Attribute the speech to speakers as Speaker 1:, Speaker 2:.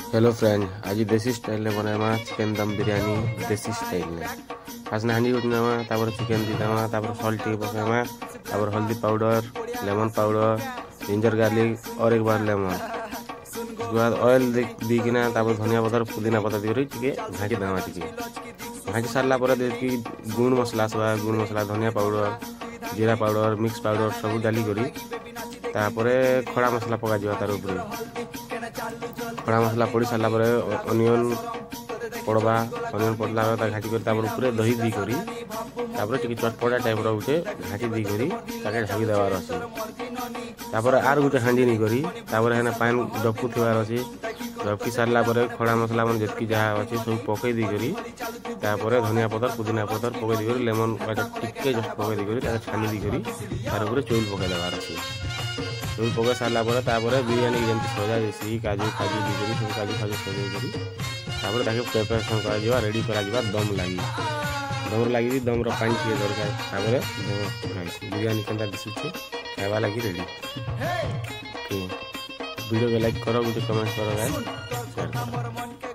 Speaker 1: Hello friend, आज देसी style में बनावा चिकन दम बिरयानी देसी स्टाइल में। फास्ट हांडी उठनावा, तापर चिकन दीदावा, तापर सॉल्ट टी पकावा, तापर हल्दी powder, lemon powder, ginger garlic और एक बार लेमन। उसके बाद ऑयल दी किना तापर धनिया पत्तर पुदीना पत्तर दी टिके भाजी देवा। टिके भाजी सारला पर देखी गुण मसला सब गुण मसला धनिया पाउडर, जीरा पाउडर, मिक्स पाउडर सब डाली करी तापर खड़ा मसला पका जावा। तार ऊपर खड़ा मसला पड़ी सारा पर अनियन पड़वा। अनियन पड़ला घाटी कर ऊपर दही दी करी टिके चटपटा टाइप रोटे घाटी दी करी ढाकी देवार अच्छे। तापर आर गोटे हांडी नहीं करी है पान डपकु थवार अच्छे। डपकी सारा पर खड़ा मसला मन जितकी जहाँ अच्छे सब पकई दी करी धनिया पत्तर पुदीना पत्तर पकई दी लेमन टिके जस्ट पकई दी छानी दी करी तार ऊपर चौल पकई देवार अच्छे। चौल पकई सारा पर बिरयानी जमी सजा जासी काजू काजू दी सब काजू फाजू सजाई प्रिपेरेसन करा रेडी करा दम लगी दम पानी टे दरकार बिरयानी केनता दिशुचे खावा लगी रेडी। वीडियो को लाइक करो, गोटे कमेंट करो, शेयर करो।